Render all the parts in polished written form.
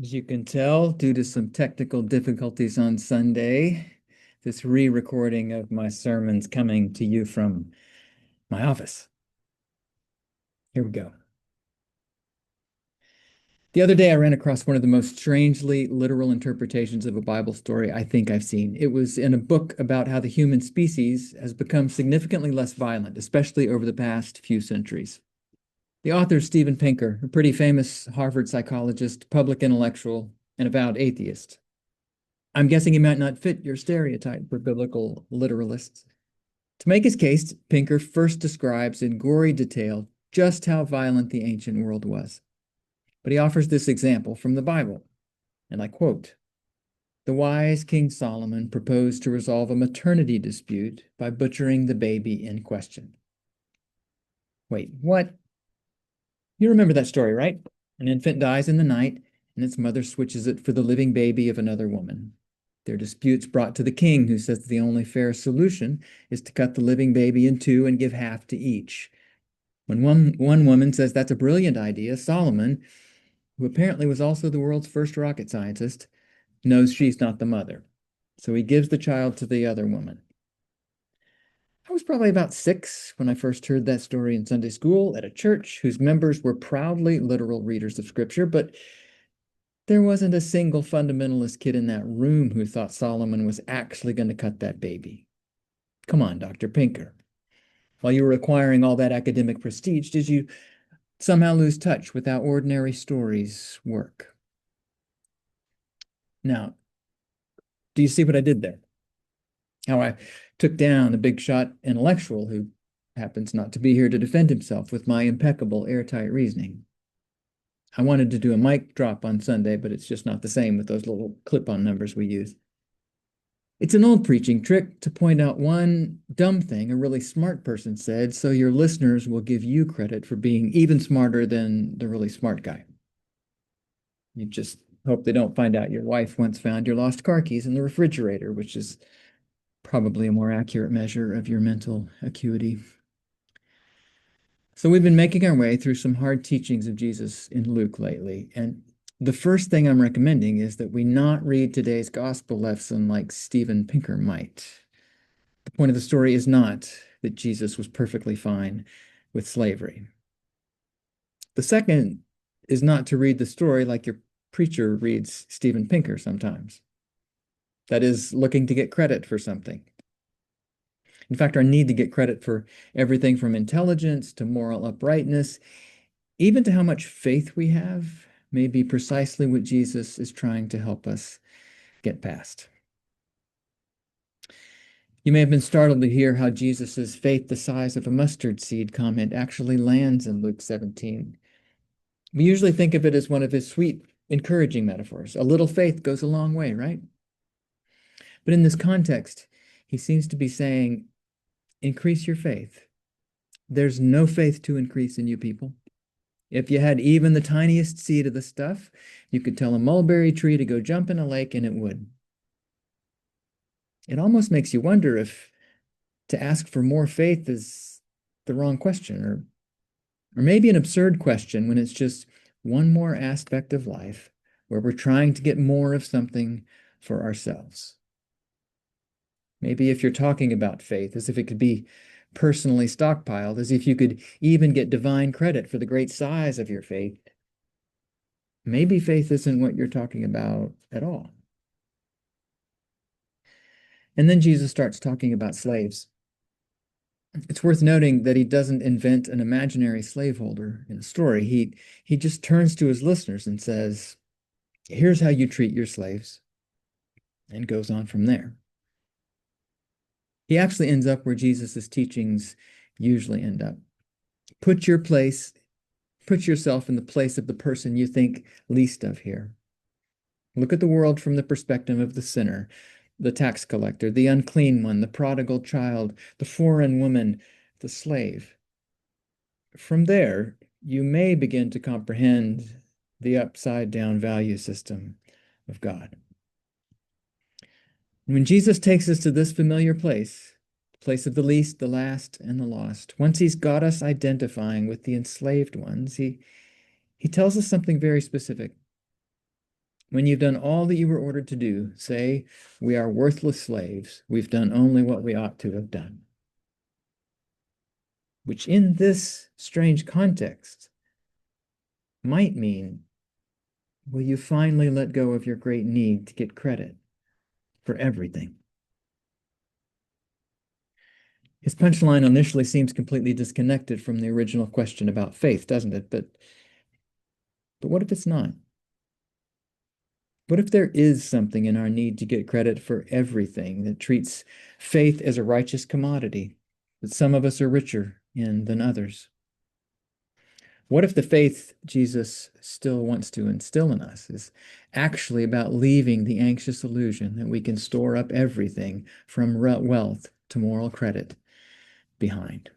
As you can tell, due to some technical difficulties on Sunday, this re-recording of my sermon's coming to you from my office. Here we go. The other day, I ran across one of the most strangely literal interpretations of a Bible story I think I've seen. It was in a book about how the human species has become significantly less violent, especially over the past few centuries. The author is Steven Pinker, a pretty famous Harvard psychologist, public intellectual, and avowed atheist. I'm guessing he might not fit your stereotype for biblical literalists. To make his case, Pinker first describes in gory detail just how violent the ancient world was. But he offers this example from the Bible, and I quote, "The wise King Solomon proposed to resolve a maternity dispute by butchering the baby in question." Wait, what? You remember that story, right? An infant dies in the night, and its mother switches it for the living baby of another woman. Their disputes brought to the king, who says the only fair solution is to cut the living baby in two and give half to each. When one woman says that's a brilliant idea, Solomon, who apparently was also the world's first rocket scientist, knows she's not the mother. So he gives the child to the other woman. I was probably about 6 when I first heard that story in Sunday school at a church whose members were proudly literal readers of Scripture, but there wasn't a single fundamentalist kid in that room who thought Solomon was actually going to cut that baby. Come on, Dr. Pinker. While you were acquiring all that academic prestige, did you somehow lose touch with how ordinary stories work? Now, do you see what I did there? How I took down a big shot intellectual who happens not to be here to defend himself with my impeccable airtight reasoning. I wanted to do a mic drop on Sunday, but it's just not the same with those little clip-on numbers we use. It's an old preaching trick to point out one dumb thing a really smart person said, so your listeners will give you credit for being even smarter than the really smart guy. You just hope they don't find out your wife once found your lost car keys in the refrigerator, which is probably a more accurate measure of your mental acuity. So we've been making our way through some hard teachings of Jesus in Luke lately, and the first thing I'm recommending is that we not read today's gospel lesson like Steven Pinker might. The point of the story is not that Jesus was perfectly fine with slavery. The second is not to read the story like your preacher reads Steven Pinker sometimes. That is, looking to get credit for something. In fact, our need to get credit for everything from intelligence to moral uprightness, even to how much faith we have, may be precisely what Jesus is trying to help us get past. You may have been startled to hear how Jesus' faith the size of a mustard seed comment actually lands in Luke 17. We usually think of it as one of his sweet, encouraging metaphors. A little faith goes a long way, right? But in this context, he seems to be saying, increase your faith. There's no faith to increase in you people. If you had even the tiniest seed of the stuff, you could tell a mulberry tree to go jump in a lake and it would. It almost makes you wonder if to ask for more faith is the wrong question, or maybe an absurd question when it's just one more aspect of life where we're trying to get more of something for ourselves. Maybe if you're talking about faith as if it could be personally stockpiled, as if you could even get divine credit for the great size of your faith, maybe faith isn't what you're talking about at all. And then Jesus starts talking about slaves. It's worth noting that he doesn't invent an imaginary slaveholder in the story. He just turns to his listeners and says, here's how you treat your slaves, and goes on from there. He actually ends up where Jesus' teachings usually end up. Put yourself in the place of the person you think least of here. Look at the world from the perspective of the sinner, the tax collector, the unclean one, the prodigal child, the foreign woman, the slave. From there, you may begin to comprehend the upside-down value system of God. When Jesus takes us to this familiar place, the place of the least, the last, and the lost, once he's got us identifying with the enslaved ones, he tells us something very specific. When you've done all that you were ordered to do, say, we are worthless slaves. We've done only what we ought to have done. Which in this strange context might mean, will you finally let go of your great need to get credit for everything? His punchline initially seems completely disconnected from the original question about faith, doesn't it? But what if it's not? What if there is something in our need to get credit for everything that treats faith as a righteous commodity that some of us are richer in than others? What if the faith Jesus still wants to instill in us is actually about leaving the anxious illusion that we can store up everything from wealth to moral credit behind?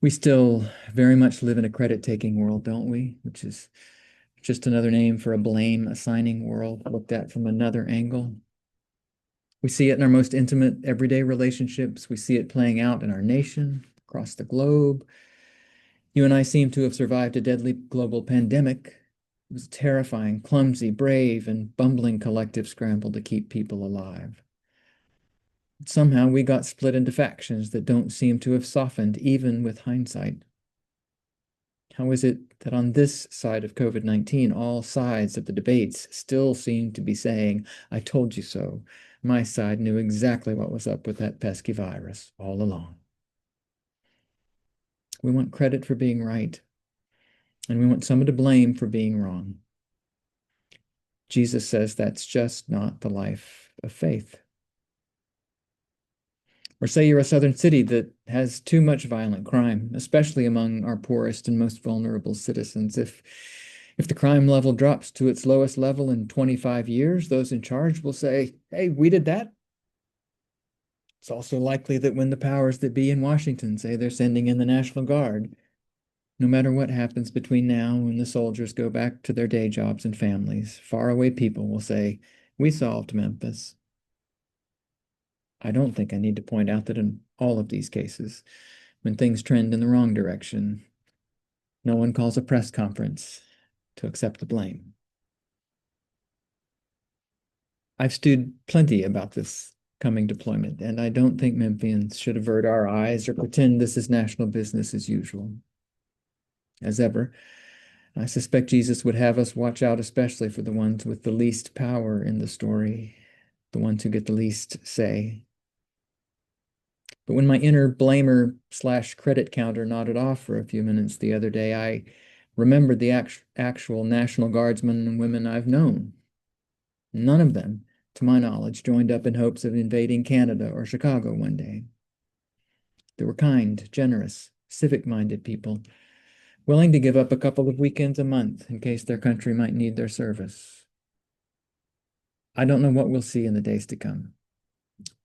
We still very much live in a credit-taking world, don't we? Which is just another name for a blame-assigning world looked at from another angle. We see it in our most intimate everyday relationships. We see it playing out in our nation, across the globe. You and I seem to have survived a deadly global pandemic. It was a terrifying, clumsy, brave, and bumbling collective scramble to keep people alive. Somehow we got split into factions that don't seem to have softened, even with hindsight. How is it that on this side of COVID-19, all sides of the debates still seem to be saying, I told you so. My side knew exactly what was up with that pesky virus all along. We want credit for being right, and we want someone to blame for being wrong. Jesus says that's just not the life of faith. Or say you're a southern city that has too much violent crime, especially among our poorest and most vulnerable citizens. If the crime level drops to its lowest level in 25 years, those in charge will say, hey, we did that. It's also likely that when the powers that be in Washington say they're sending in the National Guard, no matter what happens between now and the soldiers go back to their day jobs and families, faraway people will say, we solved Memphis. I don't think I need to point out that in all of these cases, when things trend in the wrong direction, no one calls a press conference to accept the blame. I've stewed plenty about this coming deployment, and I don't think Memphians should avert our eyes or pretend this is national business as usual. As ever, I suspect Jesus would have us watch out especially for the ones with the least power in the story, the ones who get the least say. But when my inner blamer / credit counter nodded off for a few minutes the other day, I remembered the actual National Guardsmen and women I've known. None of them, to my knowledge, joined up in hopes of invading Canada or Chicago one day. They were kind, generous, civic-minded people, willing to give up a couple of weekends a month in case their country might need their service. I don't know what we'll see in the days to come,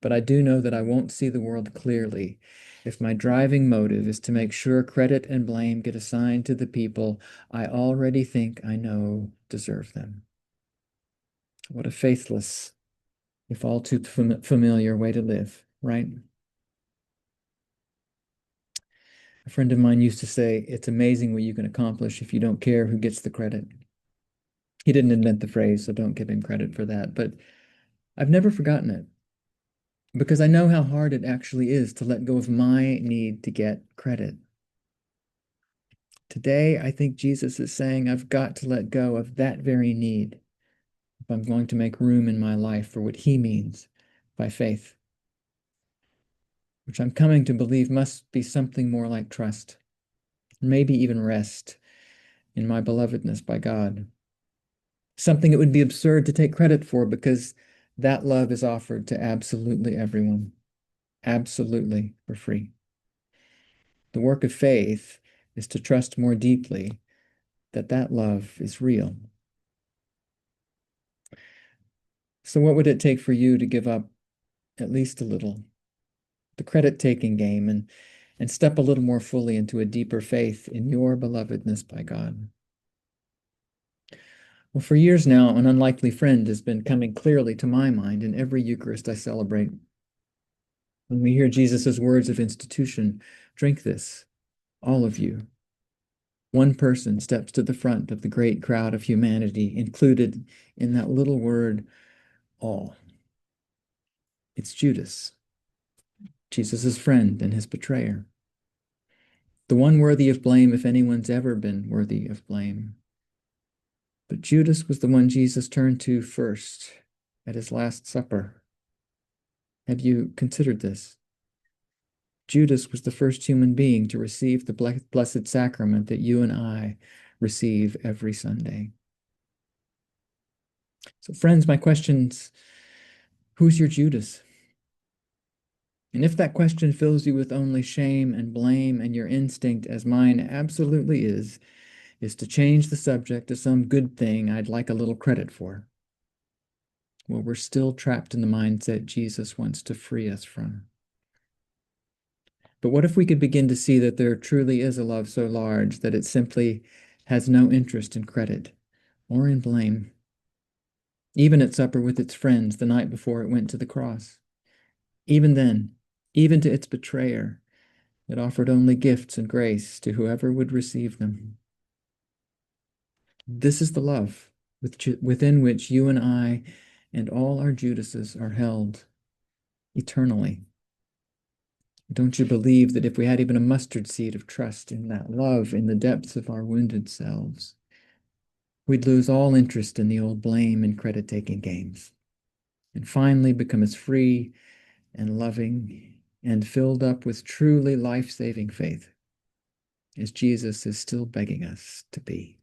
but I do know that I won't see the world clearly if my driving motive is to make sure credit and blame get assigned to the people I already think I know deserve them. What a faithless, if all too familiar way to live, right? A friend of mine used to say, it's amazing what you can accomplish if you don't care who gets the credit. He didn't invent the phrase, so don't give him credit for that, but I've never forgotten it because I know how hard it actually is to let go of my need to get credit. Today, I think Jesus is saying I've got to let go of that very need if I'm going to make room in my life for what he means by faith, which I'm coming to believe must be something more like trust, maybe even rest in my belovedness by God. Something it would be absurd to take credit for because that love is offered to absolutely everyone, absolutely for free. The work of faith is to trust more deeply that that love is real. So what would it take for you to give up at least a little the credit-taking game and step a little more fully into a deeper faith in your belovedness by God? Well, for years now, an unlikely friend has been coming clearly to my mind in every Eucharist I celebrate. When we hear Jesus' words of institution, drink this, all of you. One person steps to the front of the great crowd of humanity, included in that little word, all. It's Judas, Jesus' friend and his betrayer. The one worthy of blame if anyone's ever been worthy of blame. But Judas was the one Jesus turned to first at his Last Supper. Have you considered this? Judas was the first human being to receive the Blessed Sacrament that you and I receive every Sunday. So, friends, my question's, who's your Judas? And if that question fills you with only shame and blame, and your instinct, as mine absolutely is to change the subject to some good thing I'd like a little credit for, well, we're still trapped in the mindset Jesus wants to free us from. But what if we could begin to see that there truly is a love so large that it simply has no interest in credit or in blame? Even at supper with its friends the night before it went to the cross. Even then, even to its betrayer, it offered only gifts and grace to whoever would receive them. This is the love within which you and I and all our Judases are held eternally. Don't you believe that if we had even a mustard seed of trust in that love in the depths of our wounded selves, we'd lose all interest in the old blame and credit-taking games, and finally become as free and loving and filled up with truly life-saving faith as Jesus is still begging us to be.